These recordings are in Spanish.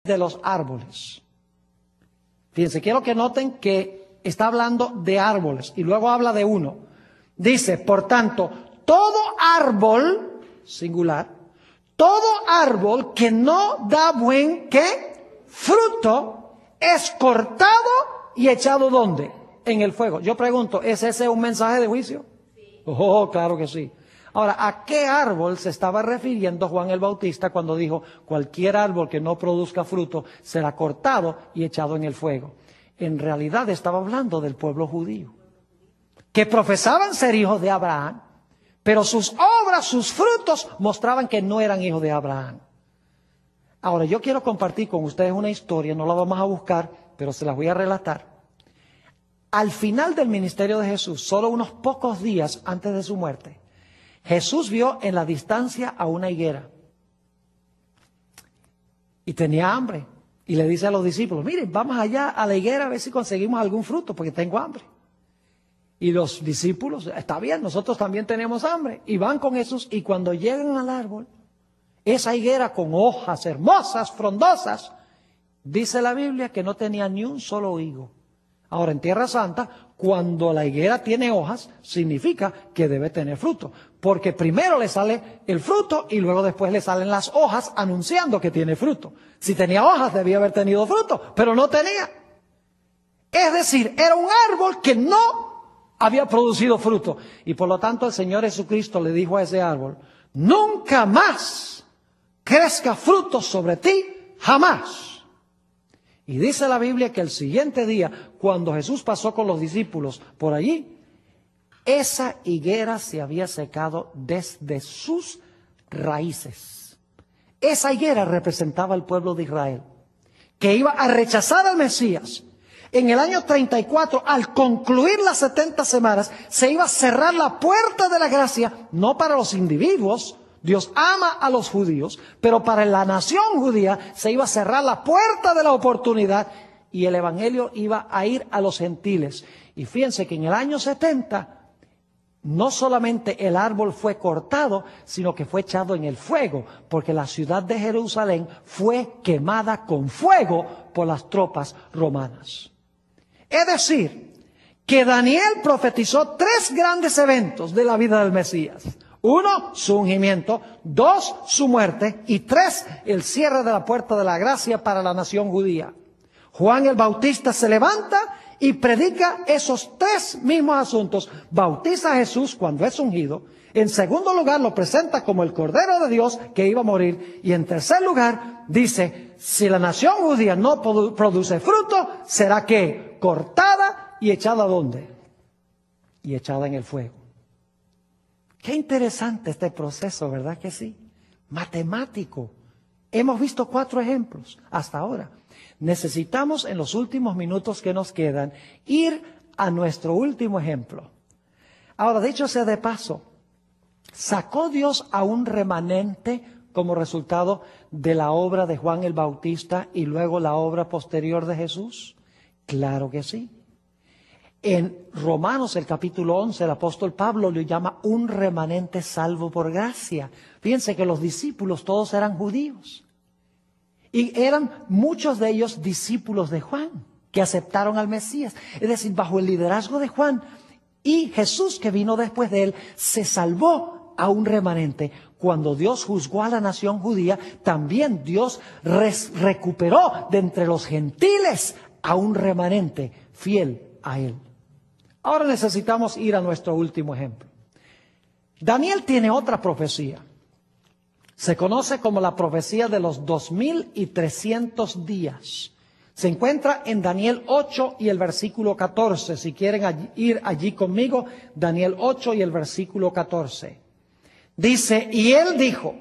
de los árboles. Fíjense, quiero que noten que está hablando de árboles y luego habla de uno. Dice, por tanto, todo árbol, singular, todo árbol que no da buen, ¿qué? Fruto, es cortado y echado ¿dónde? En el fuego. Yo pregunto, ¿es ese un mensaje de juicio? Sí. Oh, claro que sí. Ahora, ¿a qué árbol se estaba refiriendo Juan el Bautista cuando dijo, cualquier árbol que no produzca fruto será cortado y echado en el fuego? En realidad estaba hablando del pueblo judío, que profesaban ser hijos de Abraham, pero sus obras, sus frutos mostraban que no eran hijos de Abraham. Ahora, yo quiero compartir con ustedes una historia, no la vamos a buscar, pero se las voy a relatar. Al final del ministerio de Jesús, solo unos pocos días antes de su muerte, Jesús vio en la distancia a una higuera y tenía hambre. Y le dice a los discípulos, miren, vamos allá a la higuera a ver si conseguimos algún fruto, porque tengo hambre. Y los discípulos, está bien, nosotros también tenemos hambre. Y van con Jesús y cuando llegan al árbol, esa higuera con hojas hermosas, frondosas, dice la Biblia que no tenía ni un solo higo. Ahora, en Tierra Santa, cuando la higuera tiene hojas, significa que debe tener fruto. Porque primero le sale el fruto y luego después le salen las hojas anunciando que tiene fruto. Si tenía hojas, debía haber tenido fruto, pero no tenía. Es decir, era un árbol que no había producido fruto. Y por lo tanto el Señor Jesucristo le dijo a ese árbol, nunca más crezca fruto sobre ti, jamás. Y dice la Biblia que el siguiente día, cuando Jesús pasó con los discípulos por allí, esa higuera se había secado desde sus raíces. Esa higuera representaba al pueblo de Israel, que iba a rechazar al Mesías. En el año 34, al concluir las 70 semanas, se iba a cerrar la puerta de la gracia, no para los individuos. Dios ama a los judíos, pero para la nación judía se iba a cerrar la puerta de la oportunidad y el evangelio iba a ir a los gentiles. Y fíjense que en el año 70 no solamente el árbol fue cortado, sino que fue echado en el fuego, porque la ciudad de Jerusalén fue quemada con fuego por las tropas romanas. Es decir, que Daniel profetizó 3 grandes eventos de la vida del Mesías. 1, su ungimiento. 2, su muerte. Y 3, el cierre de la puerta de la gracia para la nación judía. Juan el Bautista se levanta y predica esos 3 mismos asuntos. Bautiza a Jesús cuando es ungido. En segundo lugar, lo presenta como el Cordero de Dios que iba a morir. Y en tercer lugar, dice, si la nación judía no produce fruto, será que cortada y echada ¿dónde? Y echada en el fuego. Qué interesante este proceso, ¿verdad que sí? Matemático. Hemos visto 4 ejemplos hasta ahora. Necesitamos en los últimos minutos que nos quedan ir a nuestro último ejemplo. Ahora, dicho sea de paso, ¿sacó Dios a un remanente como resultado de la obra de Juan el Bautista y luego la obra posterior de Jesús? Claro que sí. En Romanos, el capítulo 11, el apóstol Pablo lo llama un remanente salvo por gracia. Fíjense que los discípulos todos eran judíos. Y eran muchos de ellos discípulos de Juan, que aceptaron al Mesías. Es decir, bajo el liderazgo de Juan y Jesús, que vino después de él, se salvó a un remanente. Cuando Dios juzgó a la nación judía, también Dios recuperó de entre los gentiles a un remanente fiel a él. Ahora necesitamos ir a nuestro último ejemplo. Daniel tiene otra profecía. Se conoce como la profecía de los 2300 días. Se encuentra en Daniel 8 y el versículo 14. Si quieren ir allí conmigo, Daniel 8 y el versículo 14. Dice, y él dijo,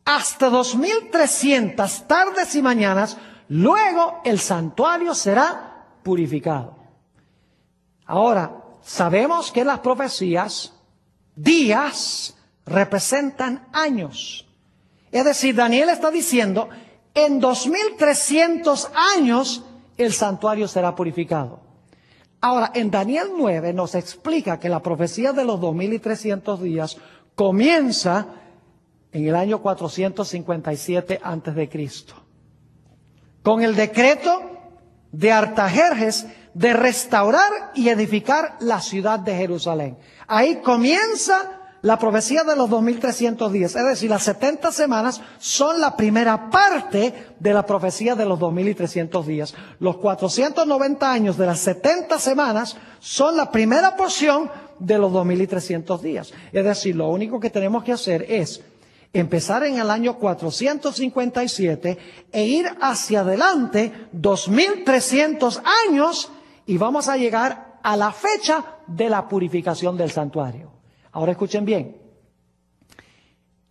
hasta 2300 tardes y mañanas, luego el santuario será purificado. Ahora, sabemos que las profecías, días, representan años. Es decir, Daniel está diciendo, en 2300 años el santuario será purificado. Ahora, en Daniel 9 nos explica que la profecía de los 2300 días comienza en el año 457 a.C. con el decreto de Artajerjes de restaurar y edificar la ciudad de Jerusalén. Ahí comienza la profecía de los 2300 días, es decir, las 70 semanas son la primera parte de la profecía de los 2300 días. Los 490 años de las 70 semanas son la primera porción de los 2300 días. Es decir, lo único que tenemos que hacer es empezar en el año 457 e ir hacia adelante 2300 años y vamos a llegar a la fecha de la purificación del santuario. Ahora escuchen bien,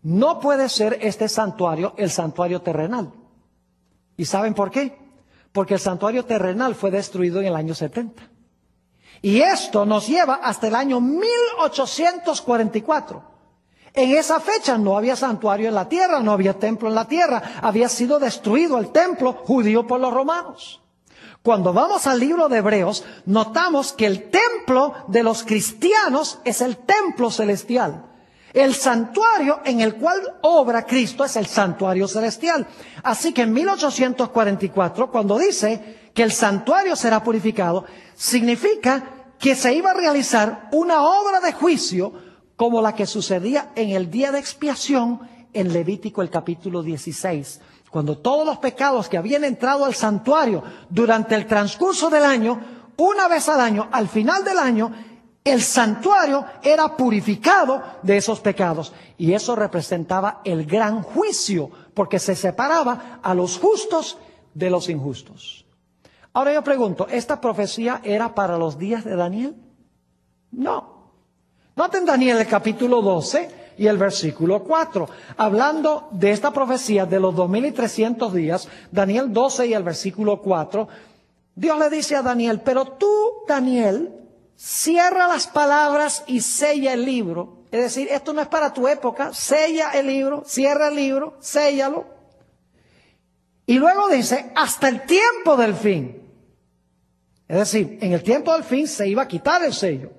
no puede ser este santuario el santuario terrenal. ¿Y saben por qué? Porque el santuario terrenal fue destruido en el año 70. Y esto nos lleva hasta el año 1844. En esa fecha no había santuario en la tierra, no había templo en la tierra, había sido destruido el templo judío por los romanos. Cuando vamos al libro de Hebreos, notamos que el templo de los cristianos es el templo celestial. El santuario en el cual obra Cristo es el santuario celestial. Así que en 1844, cuando dice que el santuario será purificado, significa que se iba a realizar una obra de juicio como la que sucedía en el día de expiación en Levítico el capítulo 16. Cuando todos los pecados que habían entrado al santuario durante el transcurso del año, una vez al año, al final del año, el santuario era purificado de esos pecados. Y eso representaba el gran juicio, porque se separaba a los justos de los injustos. Ahora yo pregunto, ¿esta profecía era para los días de Daniel? No. Noten Daniel el capítulo 12 y el versículo 4. Hablando de esta profecía de los 2300 días, Daniel 12 y el versículo 4, Dios le dice a Daniel, pero tú, Daniel, cierra las palabras y sella el libro. Es decir, esto no es para tu época, sella el libro, cierra el libro, séllalo. Y luego dice, hasta el tiempo del fin. Es decir, en el tiempo del fin se iba a quitar el sello.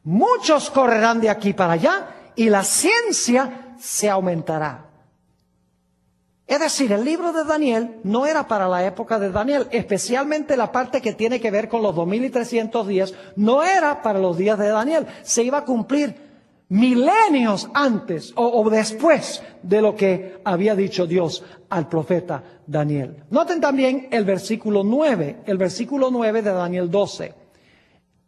Muchos correrán de aquí para allá y la ciencia se aumentará. Es decir, el libro de Daniel no era para la época de Daniel, especialmente la parte que tiene que ver con los 2300 días, no era para los días de Daniel. Se iba a cumplir milenios antes o después de lo que había dicho Dios al profeta Daniel. Noten también el versículo 9 de Daniel 12.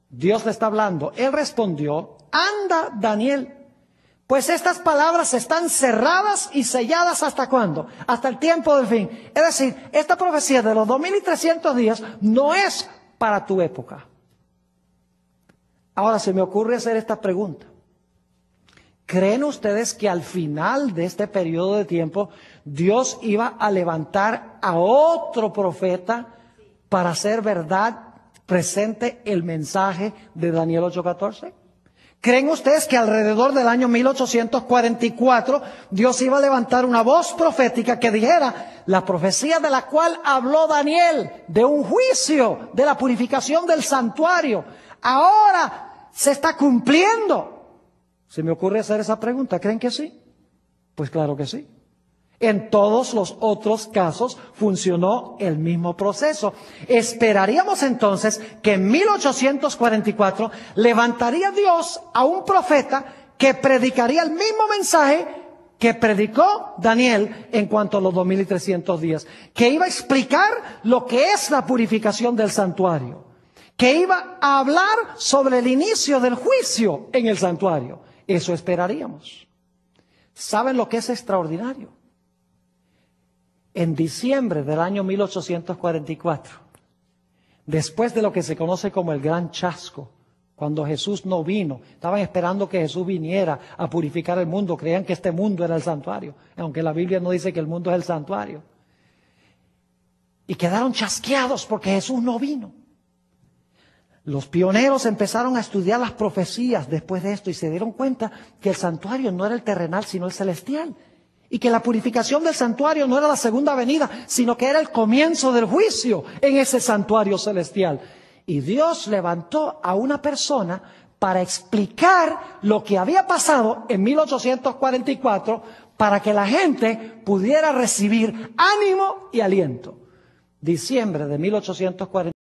Dios le está hablando. Él respondió, anda, Daniel, pues estas palabras están cerradas y selladas ¿hasta cuándo? Hasta el tiempo del fin. Es decir, esta profecía de los 2300 días no es para tu época. Ahora se me ocurre hacer esta pregunta. ¿Creen ustedes que al final de este periodo de tiempo Dios iba a levantar a otro profeta para hacer verdad presente el mensaje de Daniel 8:14? ¿Creen ustedes que alrededor del año 1844 Dios iba a levantar una voz profética que dijera la profecía de la cual habló Daniel, de un juicio, de la purificación del santuario, ahora se está cumpliendo? Se me ocurre hacer esa pregunta. ¿Creen que sí? Pues claro que sí. En todos los otros casos funcionó el mismo proceso. Esperaríamos entonces que en 1844 levantaría Dios a un profeta que predicaría el mismo mensaje que predicó Daniel en cuanto a los 2300 días, que iba a explicar lo que es la purificación del santuario, que iba a hablar sobre el inicio del juicio en el santuario. Eso esperaríamos. ¿Saben lo que es extraordinario? En diciembre del año 1844, después de lo que se conoce como el Gran Chasco, cuando Jesús no vino, estaban esperando que Jesús viniera a purificar el mundo, creían que este mundo era el santuario, aunque la Biblia no dice que el mundo es el santuario. Y quedaron chasqueados porque Jesús no vino. Los pioneros empezaron a estudiar las profecías después de esto y se dieron cuenta que el santuario no era el terrenal, sino el celestial. Y que la purificación del santuario no era la segunda venida, sino que era el comienzo del juicio en ese santuario celestial. Y Dios levantó a una persona para explicar lo que había pasado en 1844 para que la gente pudiera recibir ánimo y aliento. diciembre de 1840.